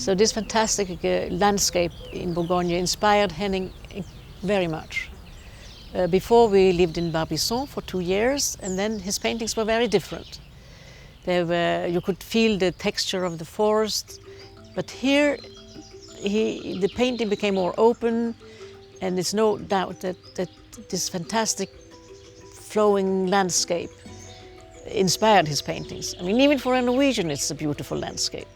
So this fantastic landscape in Bourgogne inspired Henning very much. Before we lived in Barbizon for 2 years, and then his paintings were very different. You could feel the texture of the forest, but here the painting became more open, and there's no doubt that this fantastic flowing landscape inspired his paintings. I mean, even for a Norwegian, it's a beautiful landscape,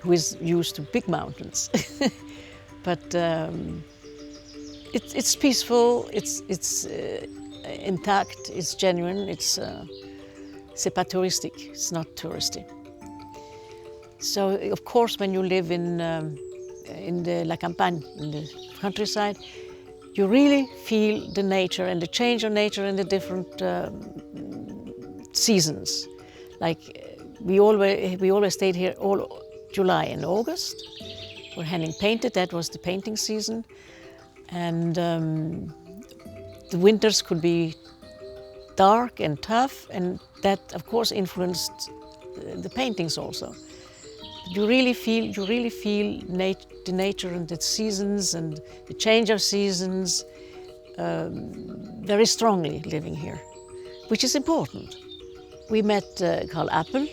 who is used to big mountains. But it's peaceful, it's intact, it's genuine, c'est pas touristique, it's not touristy. So, of course, when you live in the La Campagne, in the countryside, you really feel the nature and the change of nature in the different seasons. Like we always stayed here all July and August, where Henning painted. That was the painting season, and the winters could be dark and tough, and that, of course, influenced the paintings also. You really feel the nature and the seasons and the change of seasons very strongly living here, which is important. We met Carl Appel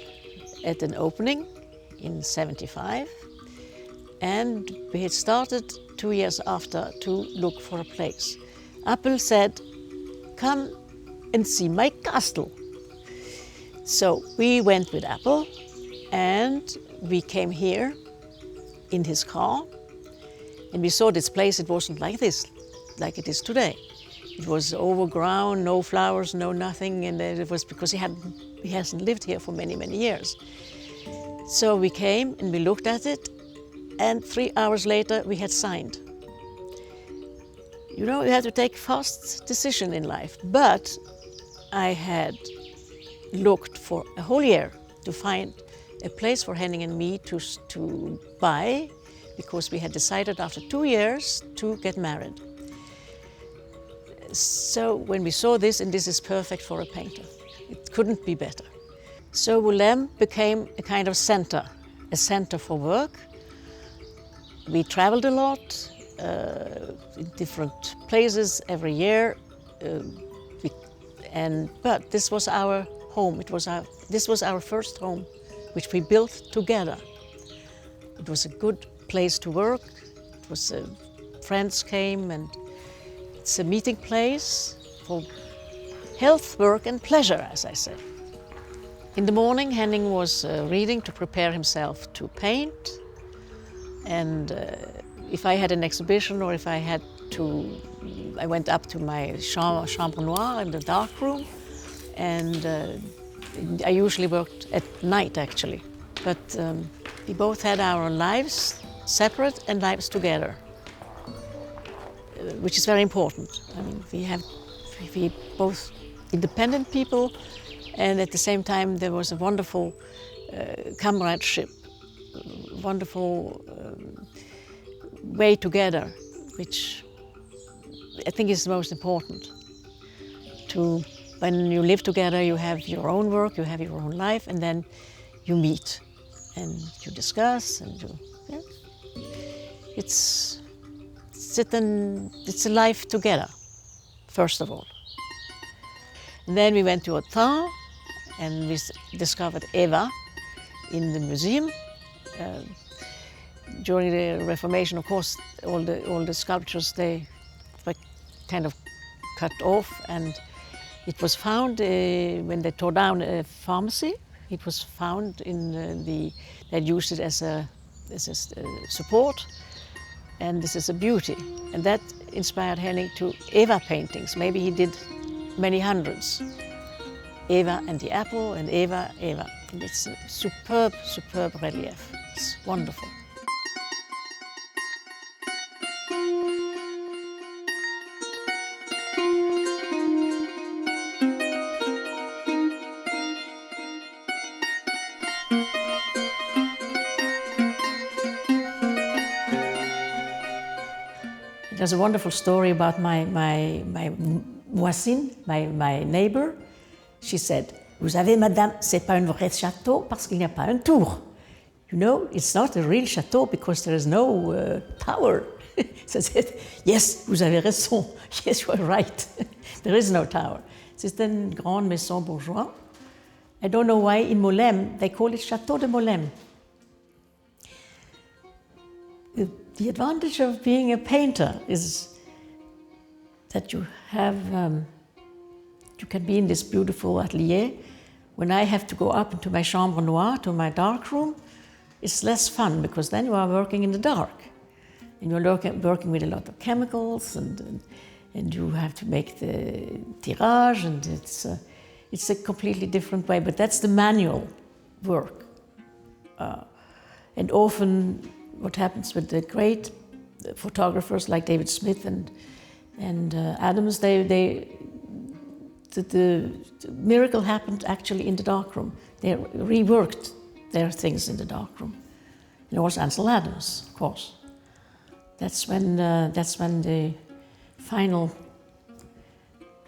at an opening in '75, and we had started 2 years after to look for a place. Appel said, "Come and see my castle." So we went with Appel, and we came here in his car, and we saw this place. It wasn't like this, like it is today. It was overgrown, no flowers, no nothing, and it was because he hasn't lived here for many, many years. So we came and we looked at it, and 3 hours later we had signed. You know, you have to take fast decision in life, but I had looked for a whole year to find a place for Henning and me to buy, because we had decided after 2 years to get married. So when we saw this, and this is perfect for a painter, it couldn't be better. So Wollem became a kind of center, a center for work. We traveled a lot, in different places every year, but this was our home. This was our first home, which we built together. It was a good place to work. It was friends came, and it's a meeting place for health, work, and pleasure, as I say. In the morning, Henning was reading to prepare himself to paint, and if I had an exhibition or if I went up to my chambre noire in the dark room, and I usually worked at night, actually. But we both had our lives separate and lives together, which is very important. I mean, we both independent people, and at the same time there was a wonderful comradeship, wonderful way together, which I think is the most important. When you live together, you have your own work, you have your own life, and then you meet and you discuss, and it's a life together, first of all. And then we went to Autun, and we discovered Eva in the museum. During the Reformation, of course, all the sculptures, they were kind of cut off, and it was found when they tore down a pharmacy. It was found they used it as a support, and this is a beauty. And that inspired Henning to Eva paintings. Maybe he did many hundreds. Eva and the apple, and Eva. And it's a superb relief. It's wonderful. There's a wonderful story about my voisine, my neighbor. She said, "Vous savez, madame, c'est pas un vrai château parce qu'il n'y a pas un tour. you know, it's not a real chateau because there is no tower. So I said, yes, vous avez raison. Yes, you are right. There is no tower. C'est une grande maison bourgeoise. I don't know why in Molem they call it Chateau de Molem. The advantage of being a painter is that you have, you can be in this beautiful atelier. When I have to go up into my chambre noire, to my dark room, it's less fun because then you are working in the dark. And you're working with a lot of chemicals and you have to make the tirage, and it's a completely different way, but that's the manual work. And often what happens with the great photographers like David Smith and Adams, the miracle happened actually in the darkroom. They reworked their things in the darkroom. And also Ansel Adams, of course. That's when the final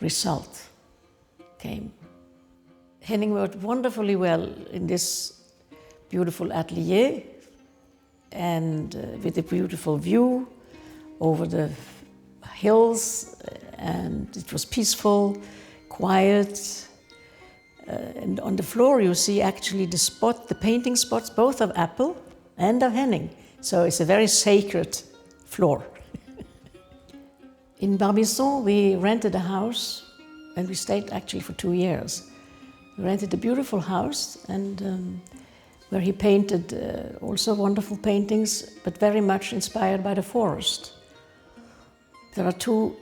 result came. Henning worked wonderfully well in this beautiful atelier and with a beautiful view over the hills, and it was peaceful, quiet. And on the floor you see actually the painting spots, both of Apple and of Henning. So it's a very sacred floor. In Barbizon we rented a house and we stayed actually for 2 years. We rented a beautiful house and where he painted also wonderful paintings, but very much inspired by the forest. There are 2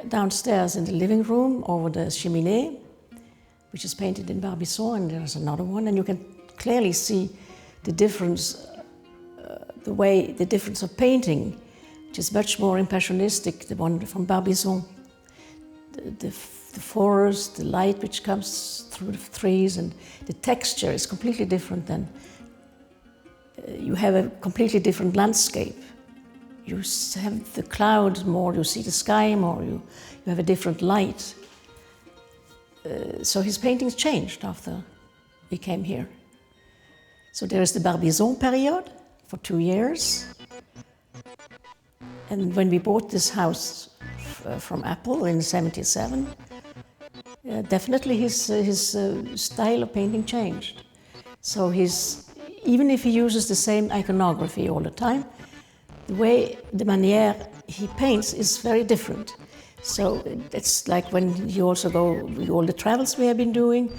downstairs in the living room over the cheminée, which is painted in Barbizon, and there's another one, and you can clearly see the difference, the difference of painting, which is much more impressionistic, the one from Barbizon. The forest, the light which comes through the trees, and the texture is completely different than, you have a completely different landscape. You have the clouds more, you see the sky more, you have a different light. So his paintings changed after we came here. So there is the Barbizon period for 2 years. And when we bought this house from Apple in '77, definitely his style of painting changed. So even if he uses the same iconography all the time, the manière he paints is very different. So it's like when you also go with all the travels we have been doing,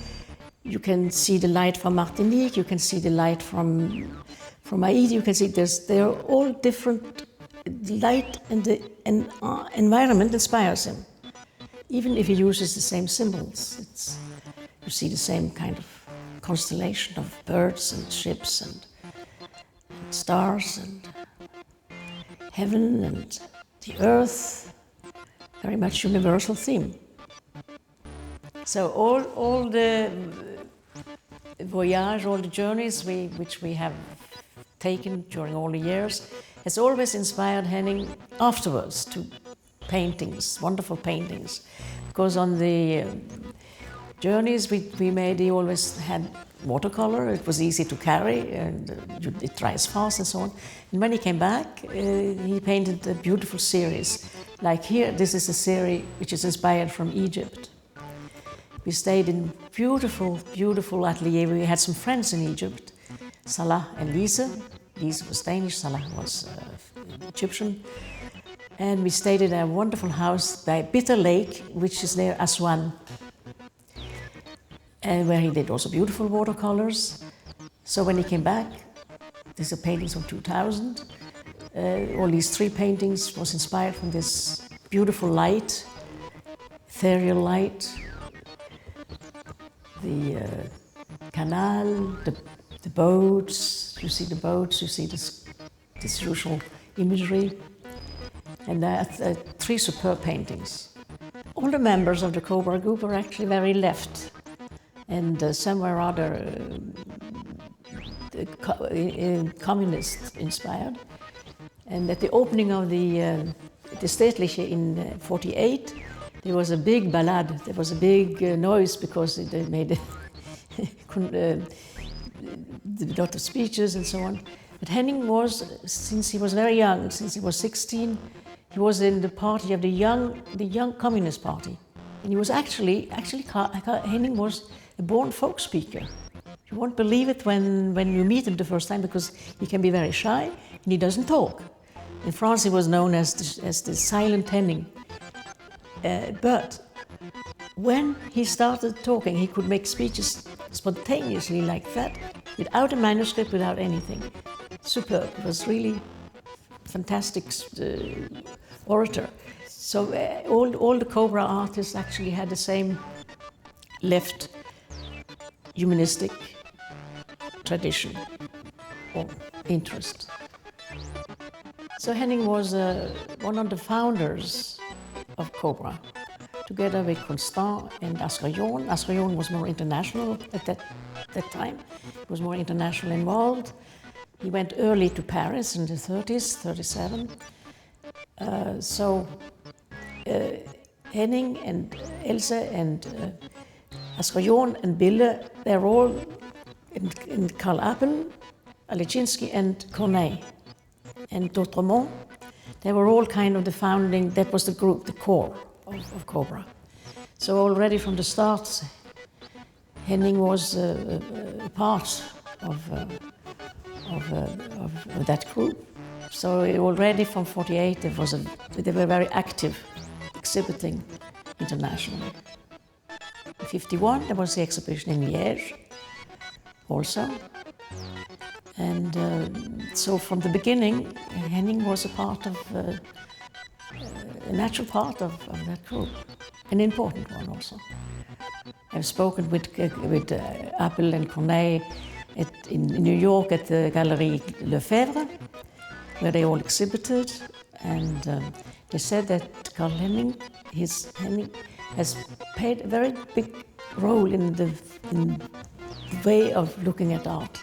you can see the light from Martinique, you can see the light from Haiti, you can see they're all different. The light and the environment inspires him. Even if he uses the same symbols, you see the same kind of constellation of birds and ships and stars and heaven and the earth, very much universal theme. So all the voyage, all the journeys which we have taken during all the years has always inspired Henning afterwards to paintings, wonderful paintings. Because on the journeys we made, he always had watercolor. It was easy to carry and it dries fast and so on. And when he came back, he painted a beautiful series. Like here, this is a series which is inspired from Egypt. We stayed in beautiful, beautiful atelier. We had some friends in Egypt, Salah and Lise. Lise was Danish, Salah was Egyptian. And we stayed in a wonderful house by Bitter Lake, which is near Aswan, and where he did also beautiful watercolors. So when he came back, these are paintings from 2000. All these 3 paintings was inspired from this beautiful light, ethereal light, the canal, the boats. You see the boats, you see this usual imagery. And there are 3 superb paintings. All the members of the Cobra group are actually very left, and somewhere or other communist inspired. And at the opening of the Städtliche in '48, there was a big ballade, there was a big noise because they made did a lot of speeches and so on. But Henning was, since he was very young, since he was 16, he was in the party of the young Communist Party. And he was actually Henning was a born folk speaker. You won't believe it when you meet him the first time, because he can be very shy and he doesn't talk. In France he was known as the silent Henning. But when he started talking, he could make speeches spontaneously like that, without a manuscript, without anything. Superb. It was really fantastic orator. So all the Cobra artists actually had the same left humanistic tradition or interest. So Henning was one of the founders of Cobra, together with Constant and Asrayon. Asrayon was more international at that time. He was more international involved. He went early to Paris in the 30s, 37. Henning and Else and Asrayon and Bille, they're all in Karl Appel, Alechinsky and Corneille and D'Autremont. They were all kind of the founding, that was the group, the core of Cobra. So already from the start, Henning was a part of that group. So already from 48, they were very active, exhibiting internationally. In 51, there was the exhibition in Liège, also. And so from the beginning, Henning was a natural part of that group, an important one also. I've spoken with Appel and Corneille in New York at the Galerie Lefebvre, where they all exhibited, and they said that Henning has played a very big role in the way of looking at art.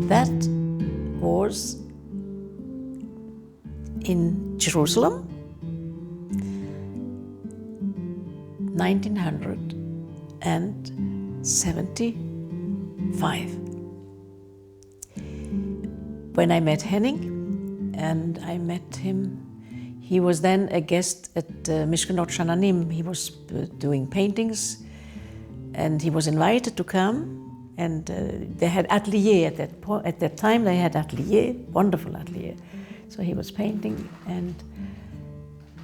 That was in Jerusalem, 1975. When I met Henning, and I met him, he was then a guest at Mishkenot Shananim. He was doing paintings, and he was invited to come. And they had atelier at that point. At that time, they had atelier, wonderful atelier. So he was painting, and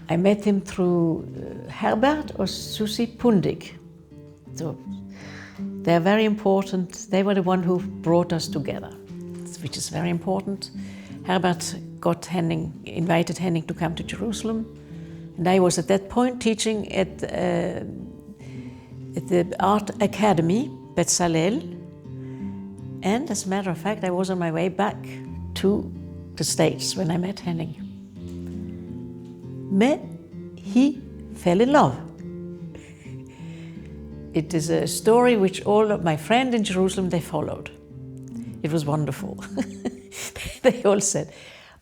I met him through Herbert or Susi Pundig. So they're very important. They were the one who brought us together, which is very important. Herbert invited Henning to come to Jerusalem, and I was at that point teaching at the Art Academy, Betzalel. And as a matter of fact, I was on my way back to the States when I met Henning. But he fell in love. It is a story which all of my friends in Jerusalem, they followed. It was wonderful. They all said,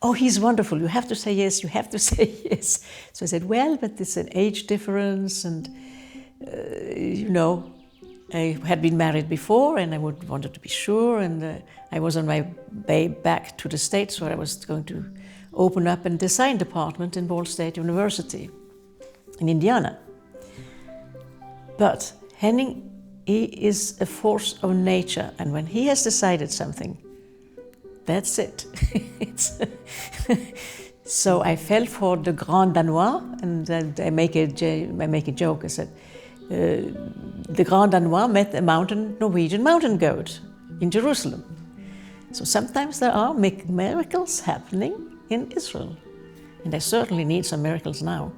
"Oh, he's wonderful, you have to say yes, you have to say yes." So I said, "Well, but it's an age difference, and I had been married before, and I wanted to be sure, and I was on my way back to the States, where I was going to open up a design department in Ball State University in Indiana. But Henning, he is a force of nature, and when he has decided something, that's it. So I fell for the Grand Danois, and I make a joke. I said, the Grand Danois met a Norwegian mountain goat in Jerusalem. So sometimes there are miracles happening in Israel, and I certainly need some miracles now.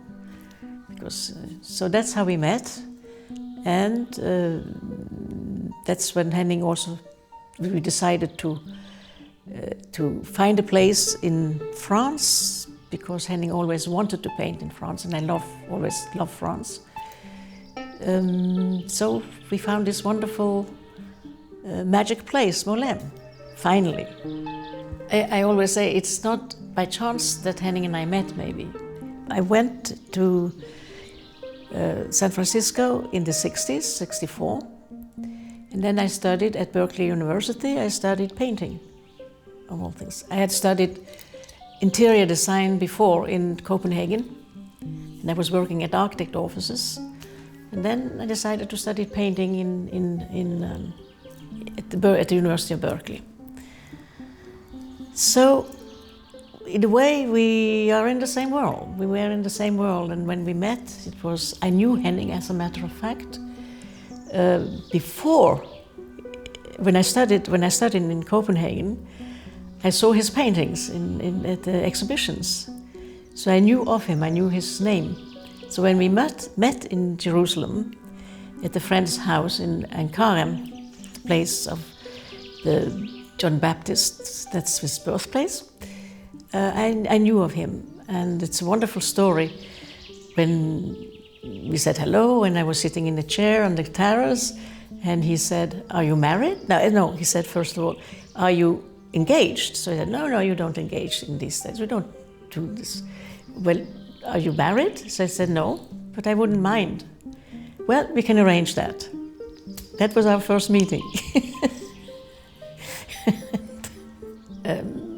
So that's how we met, and that's when Henning we decided to find a place in France, because Henning always wanted to paint in France, and I always loved France. So we found this wonderful magic place, Molem, finally. I always say it's not by chance that Henning and I met, maybe. I went to San Francisco in the 60s, 64. And then I studied at Berkeley University. I studied painting, of all things. I had studied interior design before in Copenhagen. And I was working at architect offices. And then I decided to study painting at the University of Berkeley. So, in a way, we are in the same world. We were in the same world, and when we met, I knew Henning, as a matter of fact, before. When I studied in Copenhagen, I saw his paintings at the exhibitions. So I knew of him, I knew his name. So when we met in Jerusalem, at the friend's house in Karem, the place of the John Baptist, that's his birthplace, I knew of him. And it's a wonderful story. When we said hello, and I was sitting in a chair on the terrace, and he said, "Are you married?" No, he said, first of all, "Are you engaged?" So I said, no, you don't engage in these days. We don't do this. "Well, are you married?" So I said, "No, but I wouldn't mind." "Well, we can arrange that." That was our first meeting.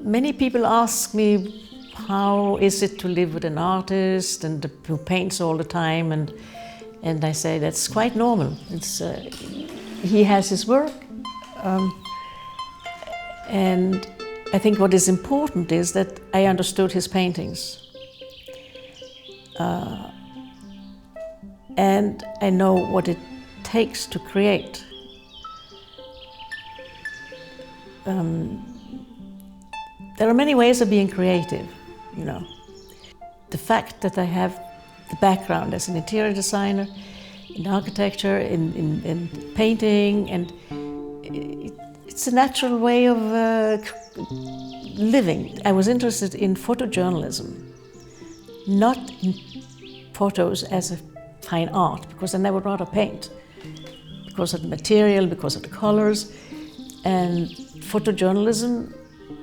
Many people ask me, how is it to live with an artist and who paints all the time? And I say that's quite normal. He has his work. And I think what is important is that I understood his paintings. And I know what it takes to create. There are many ways of being creative, you know. The fact that I have the background as an interior designer, in architecture, in painting, and it's a natural way of living. I was interested in photojournalism, not in photos as a fine art, because then I would rather paint, because of the material, because of the colors. And photojournalism,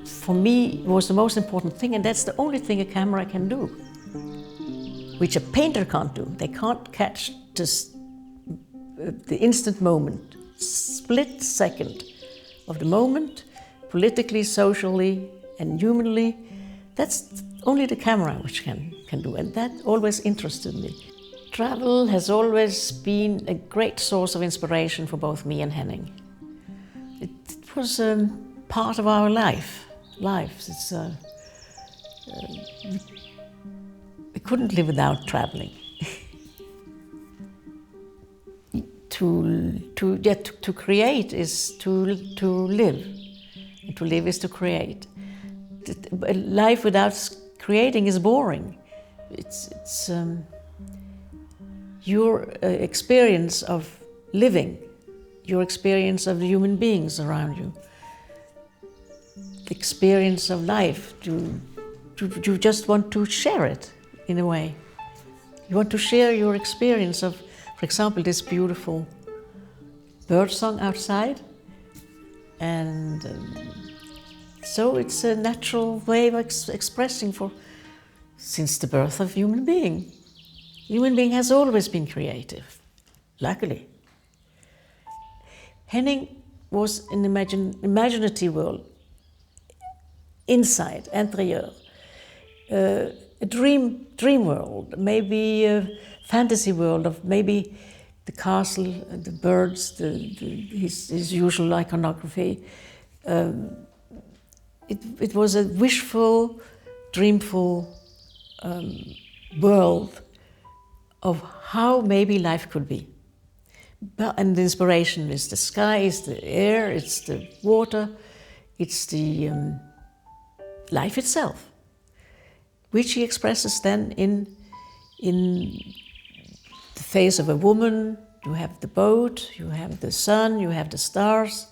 for me, was the most important thing, and that's the only thing a camera can do, which a painter can't do. They can't catch just the instant moment, split second of the moment, politically, socially, and humanly. That's only the camera which can do, and that always interested me. Travel has always been a great source of inspiration for both me and Henning. It was part of our lives. We couldn't live without traveling. To create is to live, and to live is to create. Life without creating is boring. It's your experience of living, your experience of the human beings around you, the experience of life. You just want to share it in a way. You want to share your experience of, for example, this beautiful bird song outside. And so it's a natural way of expressing since the birth of human being. Human being has always been creative, luckily. Henning was an imaginative world, inside, intérieur, a dream world, maybe a fantasy world of maybe the castle, the birds, his usual iconography. It was a wishful, dreamful world of how maybe life could be. And the inspiration is the sky, it's the air, it's the water, it's the life itself, which he expresses then in the face of a woman. You have the boat, you have the sun, you have the stars,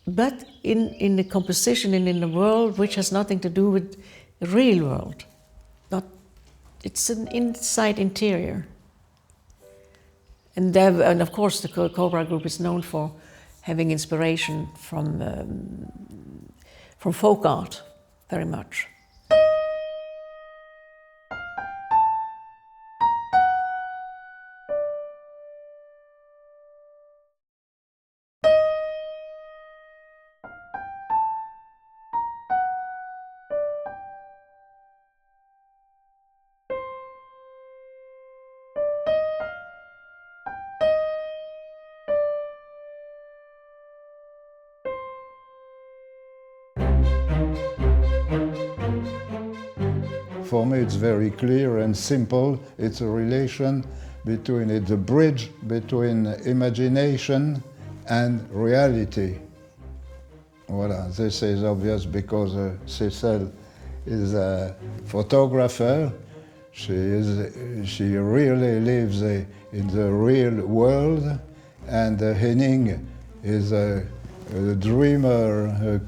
but in the composition and in the world which has nothing to do with the real world. It's an inside interior. And of course the Cobra Group is known for having inspiration from folk art very much. For me, it's very clear and simple. It's a relation between, it's a bridge between imagination and reality. Voilà, this is obvious because Sidsel is a photographer. She really lives in the real world, and Henning is a dreamer, a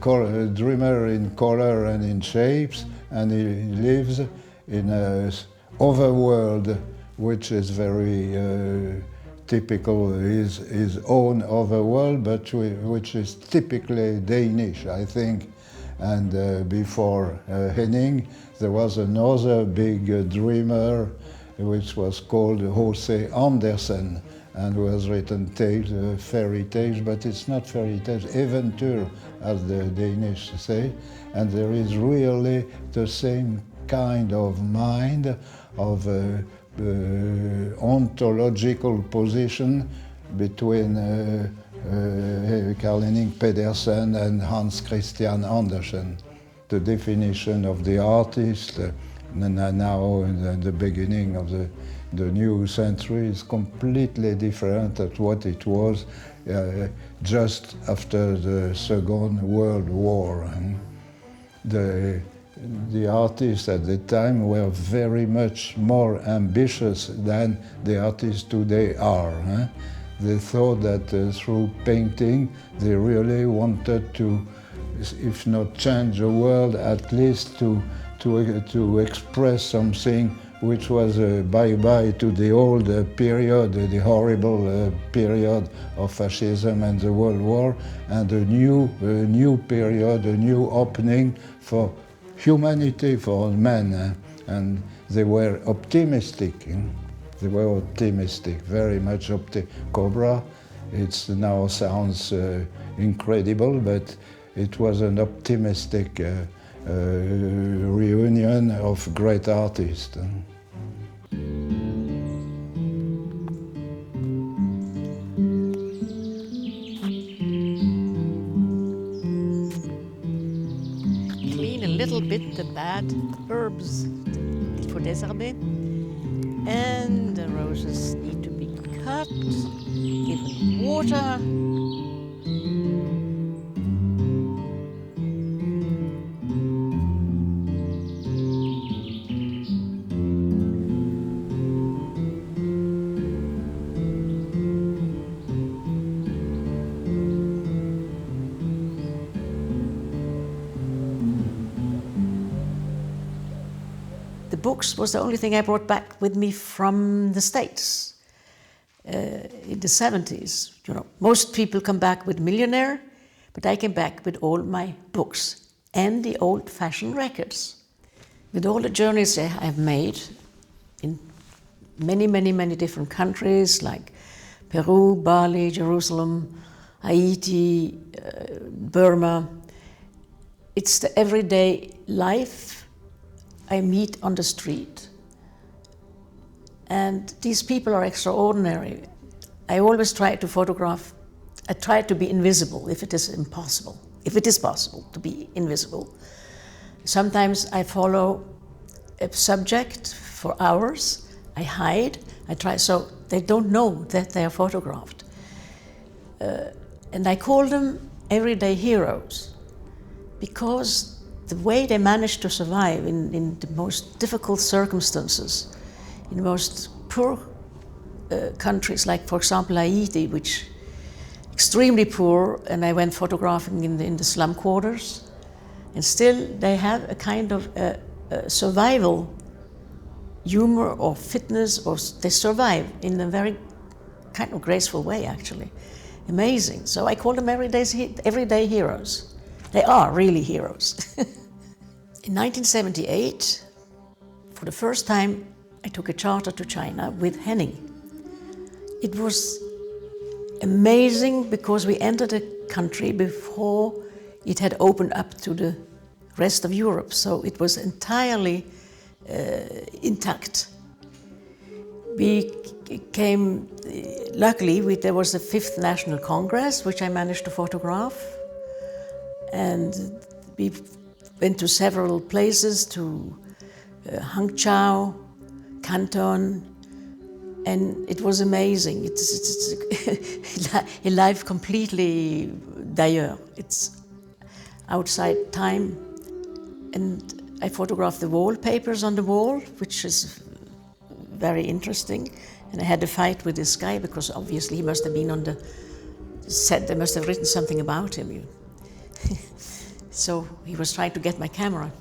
dreamer in color and in shapes, and he lives in an overworld which is very typical, his own overworld, but which is typically Danish, I think. And before Henning, there was another big dreamer which was called H.C. Andersen, and who has written tales, fairy tales, but it's not fairy tales, eventyr, as the Danish say. And there is really the same kind of mind, of ontological position between Carl Henning Pedersen and Hans Christian Andersen. The definition of the artist now in the beginning of the new century is completely different at what it was just after the Second World War. The artists at the time were very much more ambitious than the artists today are. They thought that through painting they really wanted to, if not change the world, at least to express something which was a bye-bye to the old period, the horrible period of fascism and the World War, and a new period, a new opening for humanity, for men. And they were optimistic. They were optimistic, very much optimistic. Cobra, it now sounds incredible, but it was an optimistic reunion of great artists. Clean a little bit the bad herbs for désherber, and the roses need to be cut, given water. The books was the only thing I brought back with me from the States in the 70s. You know, most people come back with Millionaire, but I came back with all my books and the old-fashioned records. With all the journeys I've made in many, many, many different countries like Peru, Bali, Jerusalem, Haiti, Burma, it's the everyday life I meet on the street. And these people are extraordinary. I always try to photograph, I try to be invisible if it is impossible, if it is possible to be invisible. Sometimes I follow a subject for hours, I hide, I try, so they don't know that they are photographed. And I call them everyday heroes because the way they manage to survive in the most difficult circumstances, in the most poor countries, like for example Haiti, which extremely poor, and I went photographing in the slum quarters, and still they have a kind of survival humor or fitness, or they survive in a very kind of graceful way, actually. Amazing. So I call them everyday heroes. They are really heroes. In 1978, for the first time, I took a charter to China with Henning. It was amazing because we entered a country before it had opened up to the rest of Europe, so it was entirely intact. We came, luckily, there was the 5th National Congress, which I managed to photograph. And we went to several places, to Hangzhou, Canton, and it was amazing. It's a life completely d'ailleurs. It's outside time. And I photographed the wallpapers on the wall, which is very interesting. And I had a fight with this guy because obviously he must have been on the set. They must have written something about him. So he was trying to get my camera.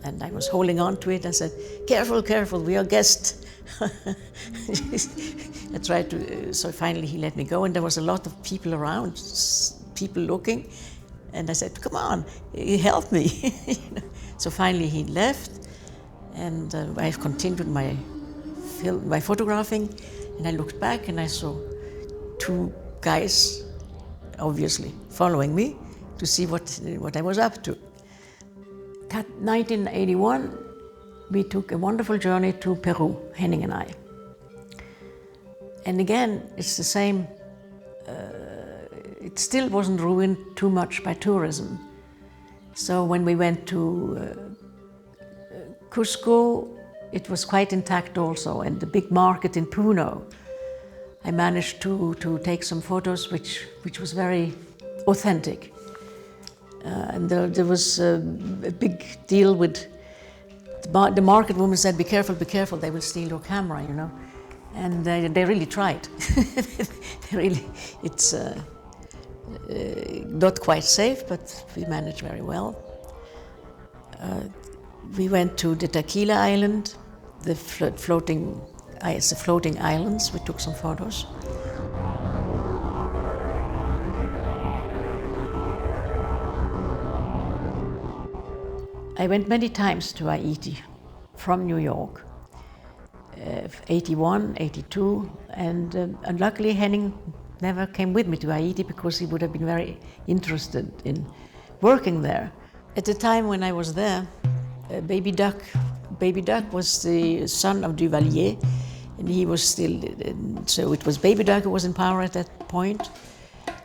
And I was holding on to it and said, "Careful, careful, we are guests." I tried to, so finally he let me go, and there was a lot of people around, people looking. And I said, "Come on, help me." So finally he left, and I continued my photographing, and I looked back and I saw 2 guys, obviously, following me to see what I was up to. 1981, we took a wonderful journey to Peru, Henning and I. And again, it's the same, it still wasn't ruined too much by tourism. So when we went to Cusco, it was quite intact also, and the big market in Puno. I managed to take some photos which was very authentic. And there was a big deal with the market woman said, be careful, they will steal your camera, you know. And they really tried. It's not quite safe, but we managed very well. We went to the Tequila Island, the floating islands. We took some photos. I went many times to Haiti from New York, 81, 82, and luckily Henning never came with me to Haiti because he would have been very interested in working there. At the time when I was there, Baby Duck was the son of Duvalier, and he was still, so it was Baby Duck who was in power at that point,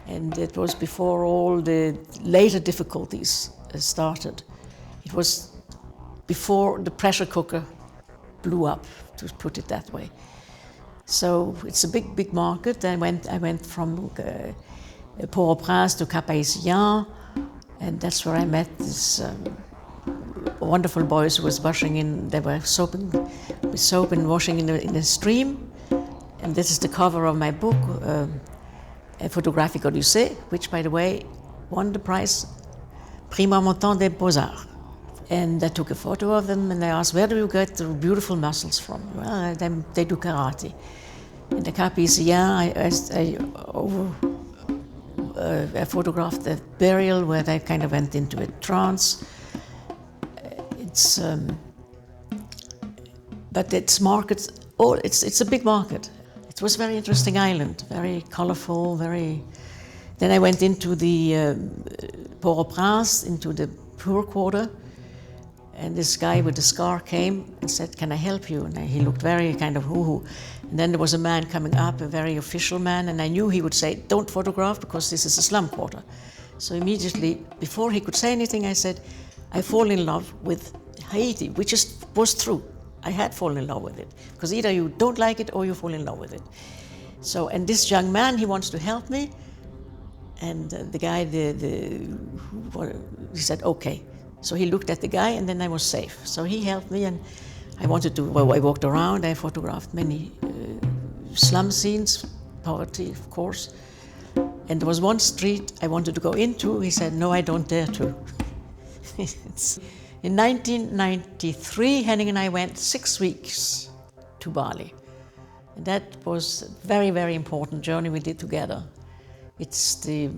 and it was before all the later difficulties started. It was before the pressure cooker blew up, to put it that way. So it's a big market. I went from Port-au-Prince to Cap-Haïtien, and that's where I met this wonderful boys who was washing in. They were soap and washing in a stream. And this is the cover of my book, A Photographic Odyssée, which, by the way, won the prize Prix Marmottan des Beaux-Arts. And I took a photo of them, and I asked, where do you get the beautiful muscles from? Well, they do karate. In the Cap-Haïtien, I photographed the burial where they kind of went into a trance. But it's markets. It's a big market. It was a very interesting island, very colorful, very. Then I went into the Port-au-Prince, into the poor quarter. And this guy with the scar came and said, "Can I help you?" And he looked very kind of hoo-hoo. And then there was a man coming up, a very official man, and I knew he would say, "Don't photograph because this is a slum quarter." So immediately, before he could say anything, I said, "I fall in love with Haiti," which was true. I had fallen in love with it, because either you don't like it or you fall in love with it. So, and this young man, he wants to help me. And the guy, he said, "Okay." So he looked at the guy, and then I was safe. So he helped me, and I walked around. I photographed many slum scenes, poverty, of course. And there was one street I wanted to go into. He said, "No, I don't dare to." In 1993, Henning and I went 6 weeks to Bali. And that was a very, very important journey we did together. It's a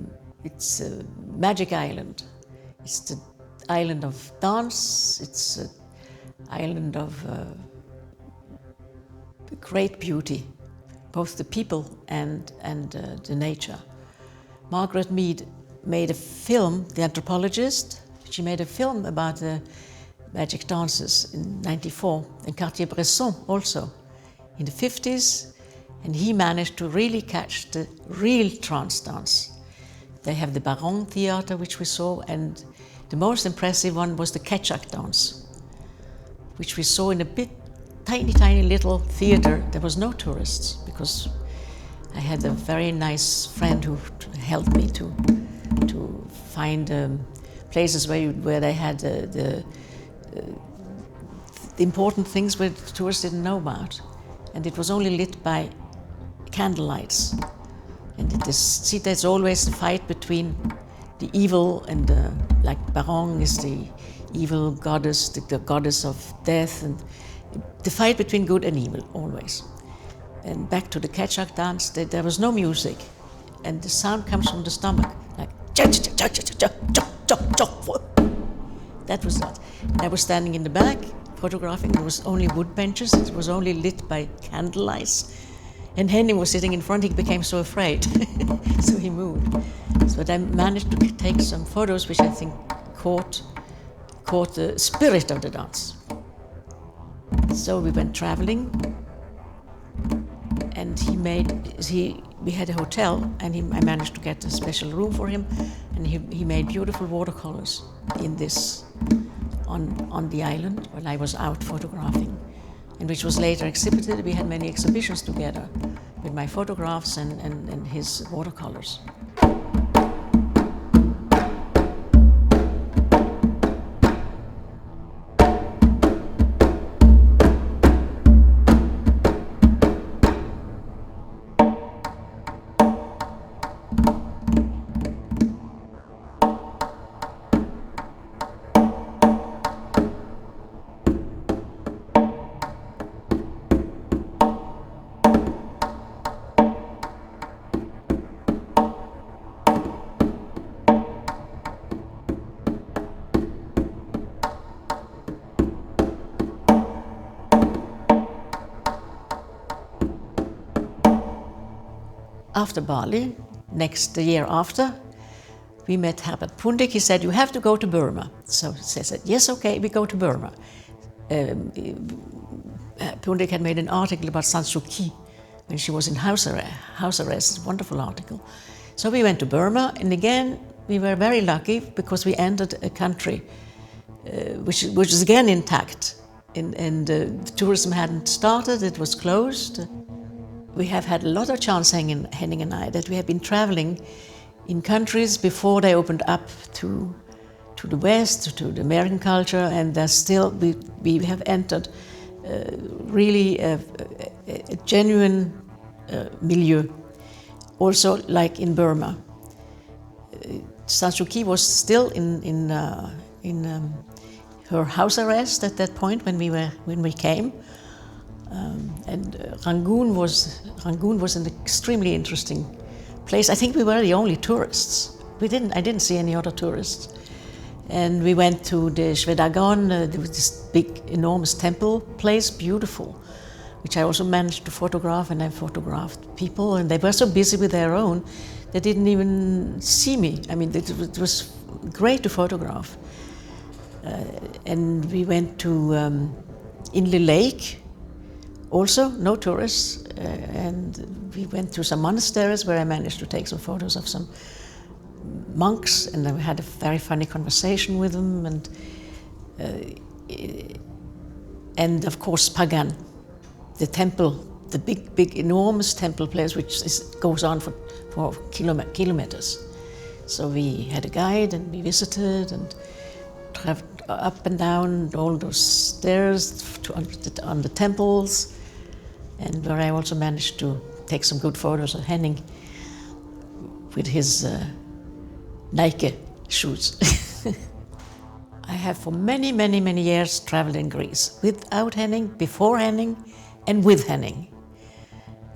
magic island. It's the island of dance. It's an island of great beauty, both the people and the nature. Margaret Mead made a film, the anthropologist. She made a film about the magic dances in '94, and Cartier-Bresson also in the '50s, and he managed to really catch the real trance dance. They have the Baron Theatre, which we saw, and the most impressive one was the Ketchak dance, which we saw in a tiny little theatre. There was no tourists, because I had a very nice friend who helped me to find places where they had the important things where tourists didn't know about. And it was only lit by candlelights. And see, there's always a fight between the evil and like Baron is the evil goddess, the goddess of death, and the fight between good and evil, always. And back to the Ketchak dance, there was no music, and the sound comes from the stomach, like that was that. I was standing in the back photographing. There was only wood benches. It was only lit by candlelights. And Henning was sitting in front. He became so afraid, so he moved. But I managed to take some photos, which I think caught the spirit of the dance. So we went traveling, and we had a hotel, and I managed to get a special room for him, and he made beautiful watercolors in this on the island while I was out photographing, and which was later exhibited. We had many exhibitions together with my photographs and his watercolors. After Bali, the year after, we met Herbert Pundik. He said, "You have to go to Burma." So I said, "Yes, okay, we go to Burma." Pundik had made an article about San Suu Kyi when she was in house arrest, a wonderful article. So we went to Burma, and again, we were very lucky because we entered a country which was again intact, and the tourism hadn't started, it was closed. We have had a lot of chance, Henning and I, that we have been traveling in countries before they opened up to the West, to the American culture, and there's still, we have entered really a genuine milieu, also like in Burma. San Suu Kyi was still in her house arrest at that point when we came. And Rangoon was an extremely interesting place. I think we were the only tourists. I didn't see any other tourists. And we went to the Shwedagon, there was this big, enormous temple place, beautiful, which I also managed to photograph, and I photographed people, and they were so busy with their own, they didn't even see me. I mean, it was great to photograph. And we went to Inle Lake, also no tourists, and we went to some monasteries where I managed to take some photos of some monks, and I had a very funny conversation with them, and of course Pagan, the temple, the big enormous temple place which goes on for kilometers. So we had a guide, and we visited and traveled up and down all those stairs on the temples, and where I also managed to take some good photos of Henning with his Nike shoes. I have for many years traveled in Greece without Henning, before Henning, and with Henning.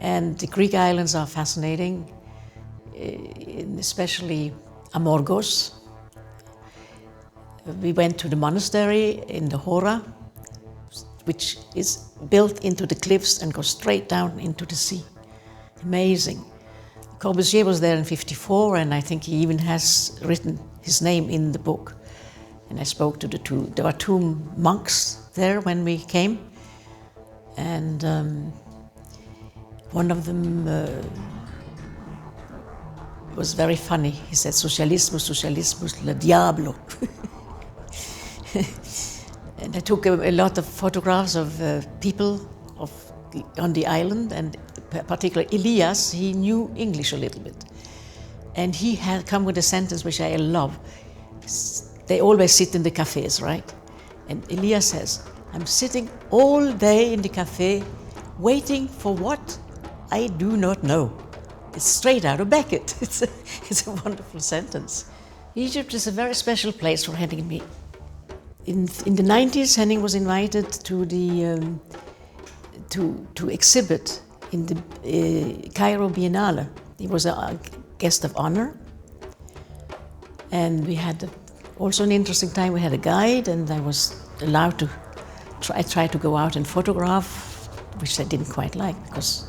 And the Greek islands are fascinating, especially Amorgos. We went to the monastery in the Hora, which is built into the cliffs and goes straight down into the sea. Amazing. Corbusier was there in '54, and I think he even has written his name in the book. And I spoke to there were two monks there when we came, and one of them was very funny. He said, "Socialismus, socialismus, le diablo." And I took a lot of photographs of people on the island, and particularly Elias. He knew English a little bit, and he had come with a sentence which I love. They always sit in the cafes, right? And Elias says, "I'm sitting all day in the cafe waiting for what I do not know." It's straight out of Beckett. It's a wonderful sentence. Egypt is a very special place for Henning and me. In the 90s, Henning was invited to to exhibit in the Cairo Biennale. He was a guest of honor, and we had also an interesting time. We had a guide, and I was allowed to try to go out and photograph, which I didn't quite like, because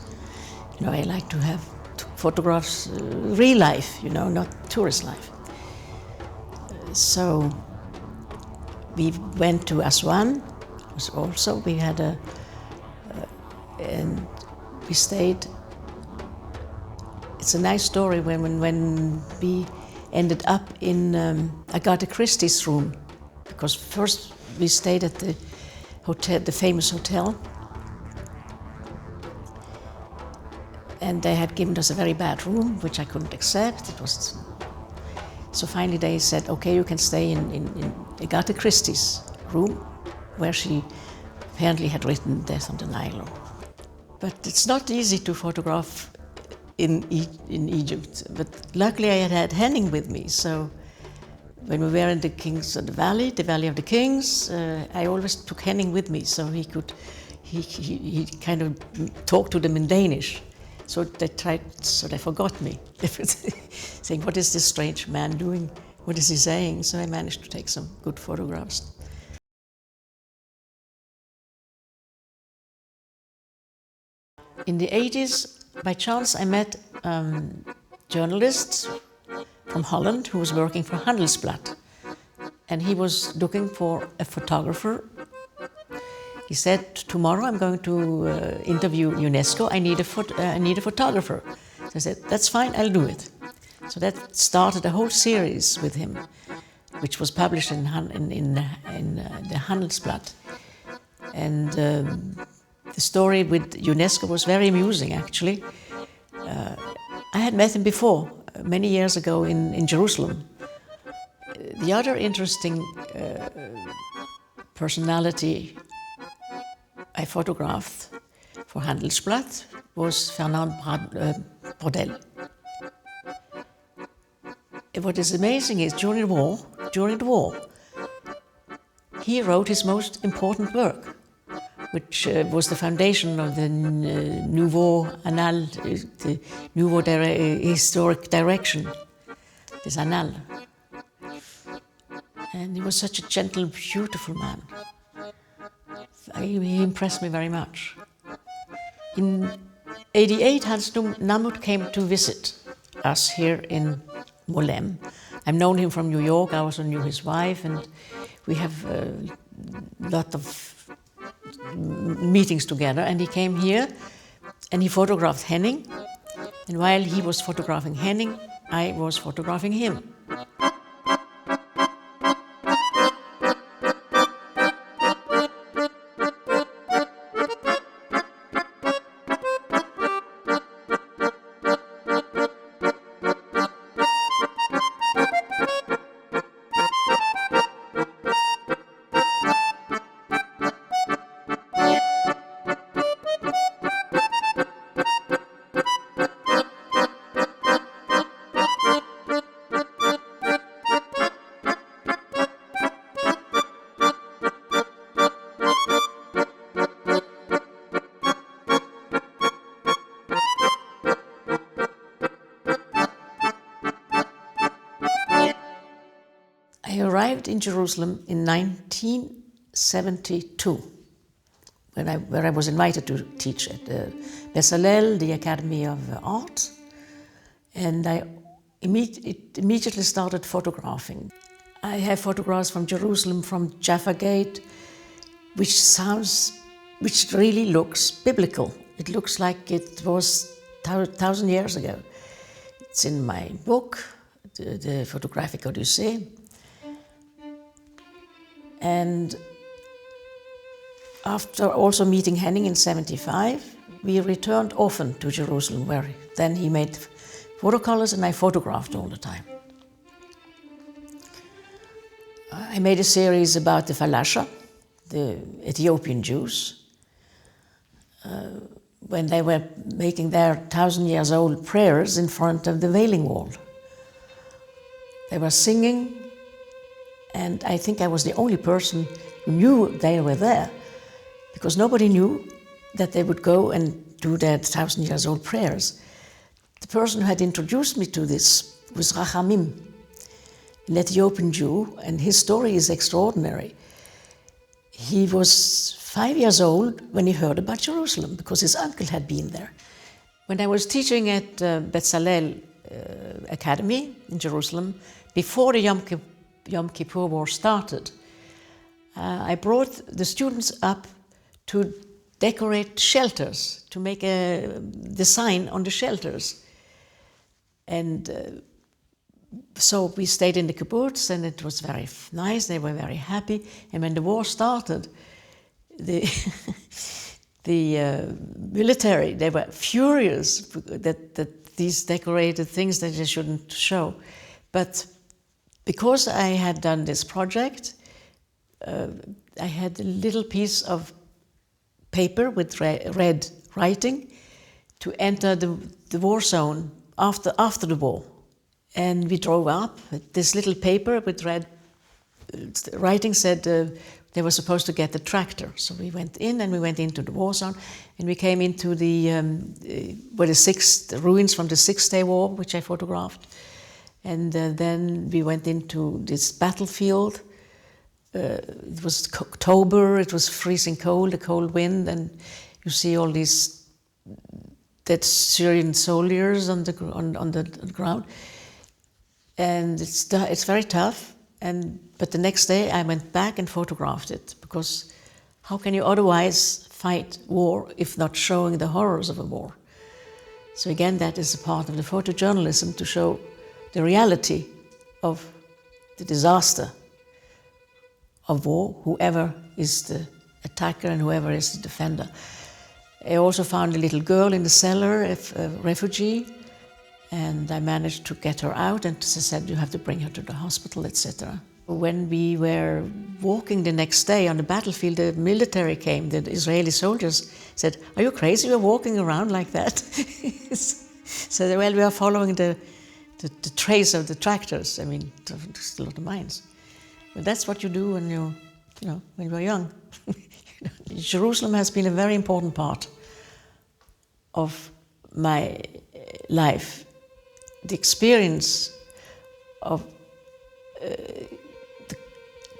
I like to have photographs real life, not tourist life. So we went to Aswan. We had and we stayed. It's a nice story when we ended up in Agatha Christie's room, because first we stayed at the hotel, the famous hotel, and they had given us a very bad room, which I couldn't accept. So finally they said, "Okay, you can stay in Agatha Christie's room," where she apparently had written Death on the Nile. But it's not easy to photograph in Egypt. But luckily I had Henning with me, so when we were in the Valley of the Kings, I always took Henning with me, so he kind of talked to them in Danish. So they forgot me. Saying, "What is this strange man doing? What is he saying?" So I managed to take some good photographs. In the 80s, by chance, I met journalists from Holland who was working for Handelsblad, and he was looking for a photographer. He said, "Tomorrow I'm going to interview UNESCO. I need a photographer." So I said, "That's fine, I'll do it." So that started a whole series with him, which was published in the Handelsblad. And the story with UNESCO was very amusing, actually. I had met him before, many years ago in Jerusalem. The other interesting personality I photographed for Handelsblad was Fernand Braudel. What is amazing is during the war, he wrote his most important work, which was the foundation of the Nouveau Annales, the Nouveau Historic Direction, des Annales. And he was such a gentle, beautiful man. He impressed me very much. In '88, Hans Namut came to visit us here in Molem. I've known him from New York. I also knew his wife, and we have a lot of meetings together. And he came here, and he photographed Henning. And while he was photographing Henning, I was photographing him. arrived in Jerusalem in 1972, where I was invited to teach at Bezalel, the Academy of Art, and I immediately started photographing. I have photographs from Jerusalem, from Jaffa Gate, which really looks biblical. It looks like it was 1,000 years ago. It's in my book, the Photographic Odyssey. And after also meeting Henning in '75, we returned often to Jerusalem, where then he made watercolors and I photographed all the time. I made a series about the Falasha, the Ethiopian Jews, when they were making their 1,000-year-old prayers in front of the Wailing Wall. They were singing, and I think I was the only person who knew they were there, because nobody knew that they would go and do their 1,000-year-old prayers. The person who had introduced me to this was Rachamim, an Ethiopian Jew, and his story is extraordinary. He was 5 years old when he heard about Jerusalem, because his uncle had been there. When I was teaching at Bezalel Academy in Jerusalem, before the Yom Kippur War started, I brought the students up to decorate shelters, to make a design on the shelters. And so we stayed in the kibbutz, and it was very nice. They were very happy. And when the war started, the military, they were furious that these decorated things that they shouldn't show. But because I had done this project, I had a little piece of paper with red writing to enter the war zone after the war. And we drove up. This little paper with red writing said they were supposed to get the tractor. So we went in, and we went into the war zone, and we came into the ruins from the Six-Day War, which I photographed. And then we went into this battlefield. It was October, it was freezing cold, a cold wind, and you see all these dead Syrian soldiers on the ground. And it's very tough. But the next day I went back and photographed it, because how can you otherwise fight war if not showing the horrors of a war? So again, that is a part of the photojournalism, to show the reality of the disaster of war, whoever is the attacker and whoever is the defender. I also found a little girl in the cellar, a refugee, and I managed to get her out, and she said, you have to bring her to the hospital, etc. When we were walking the next day on the battlefield, the military came, the Israeli soldiers said, are you crazy, you're walking around like that? So, well, we are following the trace of the tractors. I mean, there's a lot of mines. But that's what you do when when you're young. Jerusalem has been a very important part of my life. The experience of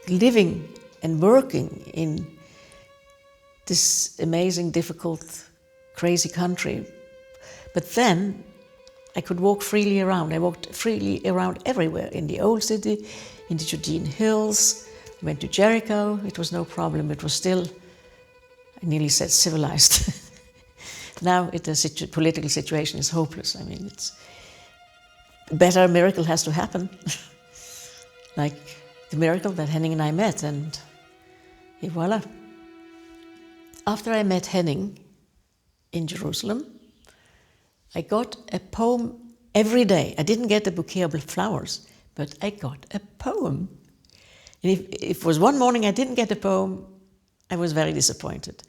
living and working in this amazing, difficult, crazy country. But then I could walk freely around. I walked freely around everywhere, in the old city, in the Judean hills. I went to Jericho. It was no problem. It was still, I nearly said, civilized. Now the political situation is hopeless. I mean, a better miracle has to happen. Like the miracle that Henning and I met, and voila. After I met Henning in Jerusalem, I got a poem every day. I didn't get a bouquet of flowers, but I got a poem. And if it was one morning I didn't get a poem, I was very disappointed.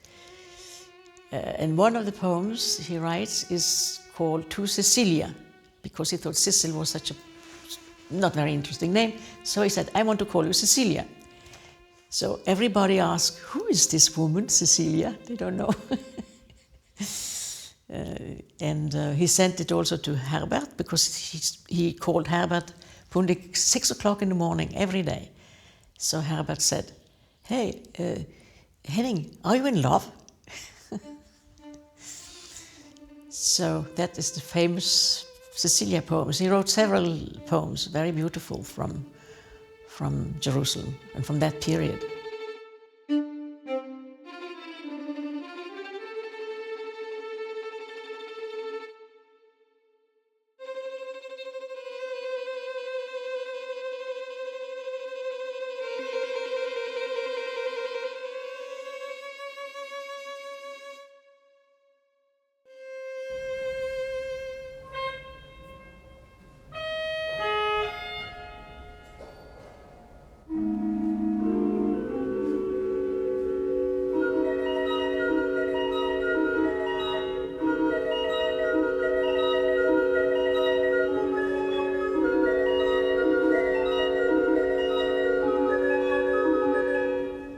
And one of the poems he writes is called To Cecilia, because he thought Sidsel was such a not very interesting name. So he said, I want to call you Cecilia. So everybody asked, who is this woman, Cecilia? They don't know. He sent it also to Herbert, because he called Herbert Pundik 6 o'clock in the morning every day. So Herbert said, "Hey, Henning, are you in love?" So that is the famous Cecilia poems. He wrote several poems, very beautiful, from Jerusalem and from that period.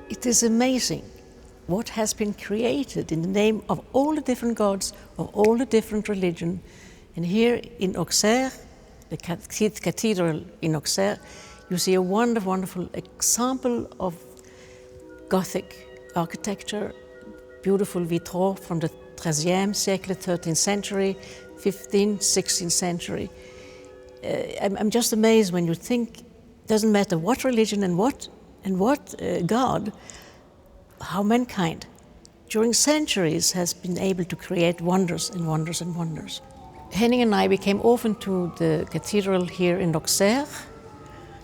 It is amazing what has been created in the name of all the different gods, of all the different religions. And here in Auxerre, the cathedral in Auxerre, you see a wonderful, wonderful example of Gothic architecture, beautiful vitraux from the 13th siècle, 13th century, 15th, 16th century. I'm just amazed when you think, it doesn't matter what religion and what God, how mankind during centuries has been able to create wonders and wonders and wonders. Henning and I, we came often to the cathedral here in Auxerre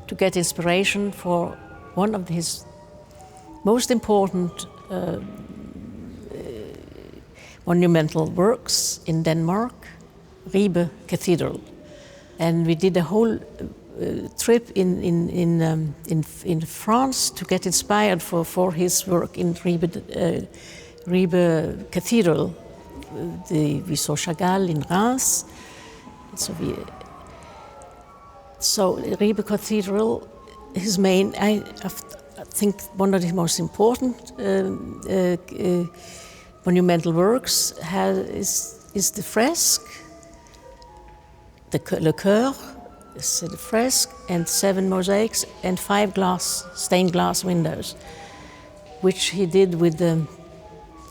to get inspiration for one of his most important monumental works in Denmark, Ribe Cathedral. And we did a whole trip in France to get inspired for his work in Ribe Cathedral. We saw Chagall in Reims. So Ribe Cathedral, his main, I think one of the most important monumental works is the fresque, le chœur, is the fresque, and 7 mosaics and 5 stained glass windows, which he did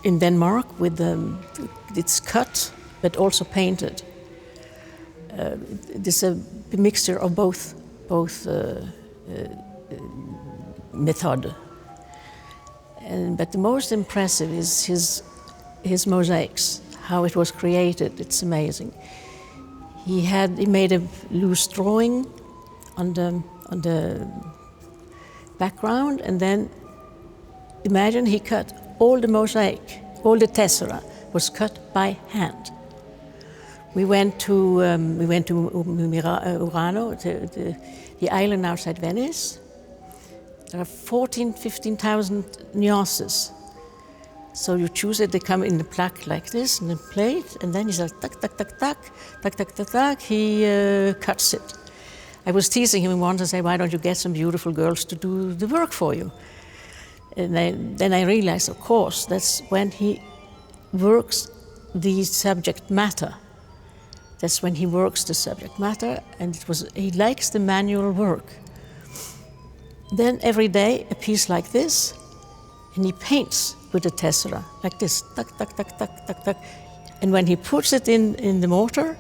in Denmark it's cut but also painted. It's a mixture of both method. But the most impressive is his mosaics, how it was created. It's amazing. He made a loose drawing on the background, and then imagine he cut all the mosaic, all the tessera was cut by hand. We went to Murano, the island outside Venice. There are 15,000 nuances. So you choose it, they come in the plaque like this, in the plate, and then he says, tuck, tuck, tuck, tuck, tuck, tuck, tuck, tuck, he cuts it. I was teasing him once and say, why don't you get some beautiful girls to do the work for you? And then I realized, of course, that's when he works the subject matter. That's when he works the subject matter, and he likes the manual work. Then every day, a piece like this, and he paints with the tessera, like this, tuck, tuck, tuck, tuck, tuck, tuck. And when he puts it in the mortar,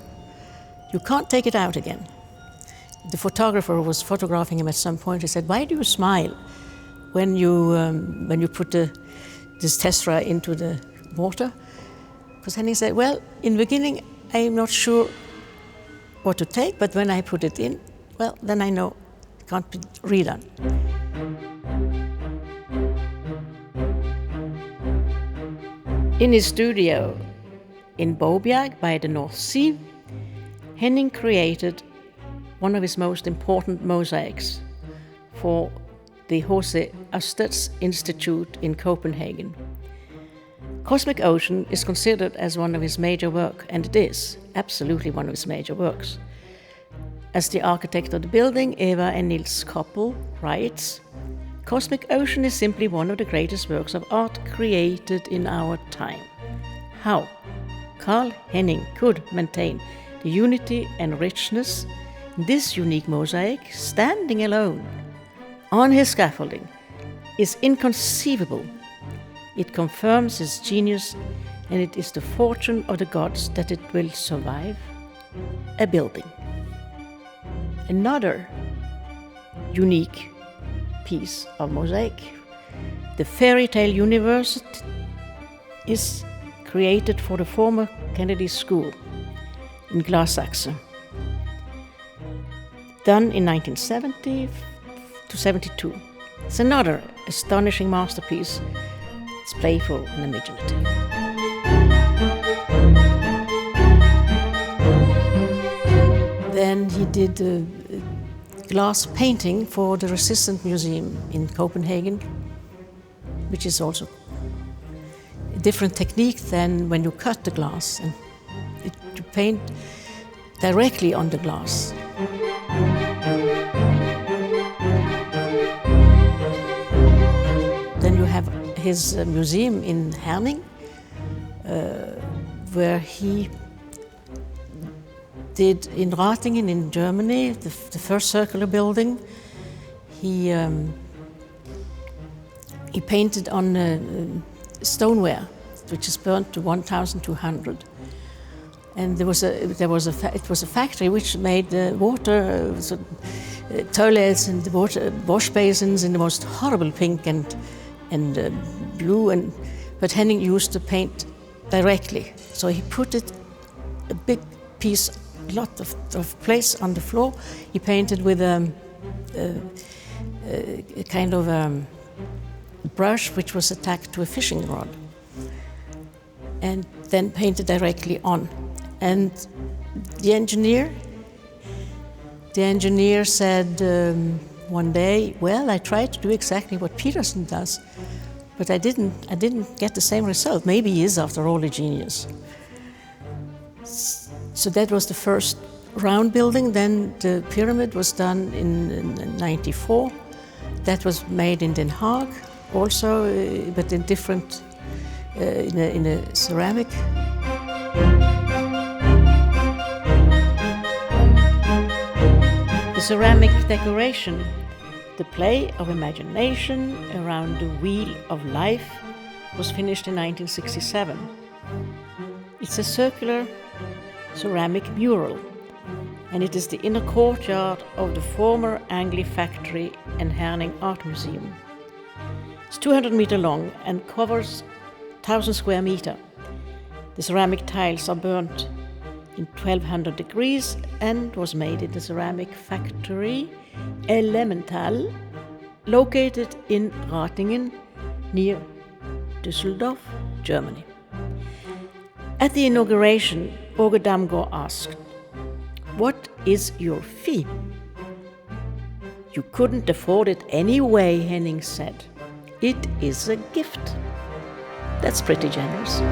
you can't take it out again. The photographer was photographing him at some point. He said, why do you smile when you put this tessera into the mortar? Because Henning said, well, in the beginning, I'm not sure what to take, but when I put it in, well, then I know it can't be redone. In his studio in Bovbjerg by the North Sea, Henning created one of his most important mosaics for the H.C. Ørsteds Institute in Copenhagen. Cosmic Ocean is considered as one of his major works, and it is absolutely one of his major works. As the architect of the building, Eva and Nils Koppel, writes, Cosmic Ocean is simply one of the greatest works of art created in our time. How Carl Henning could maintain the unity and richness in this unique mosaic, standing alone, on his scaffolding is inconceivable. It confirms his genius, and it is the fortune of the gods that it will survive a building. Another unique piece of mosaic. The fairy tale universe is created for the former Kennedy School in Glassaxe, done in 1970 to 72. It's another astonishing masterpiece. It's playful and imaginative. Then he did a glass painting for the Resistance Museum in Copenhagen, which is also a different technique than when you cut the glass, and you paint directly on the glass. Then you have his museum in Henning, where he did in Ratingen in Germany, the first circular building. He painted on stoneware, which is burnt to 1,200. And it was a factory which made water toilets and water wash basins in the most horrible pink and blue. But Henning used the paint directly, so he put it a big piece, a lot of place on the floor. He painted with a kind of brush which was attached to a fishing rod, and then painted directly on. And the engineer said one day, "Well, I tried to do exactly what Pedersen does, but I didn't get the same result. Maybe he is, after all, a genius." So that was the first round building. Then the pyramid was done in 94. That was made in Den Haag, also, but in different, in a ceramic. The ceramic decoration, the play of imagination around the wheel of life, was finished in 1967. It's a circular ceramic mural, and it is the inner courtyard of the former Angli factory and Henning Art Museum. It's 200 meter long and covers 1,000 square meter. The ceramic tiles are burnt in 1200 degrees and was made in the ceramic factory Elemental, located in Ratingen, near Düsseldorf, Germany. At the inauguration, Åge Damgaard asked, "What is your fee?" "You couldn't afford it anyway," Henning said. "It is a gift." That's pretty generous.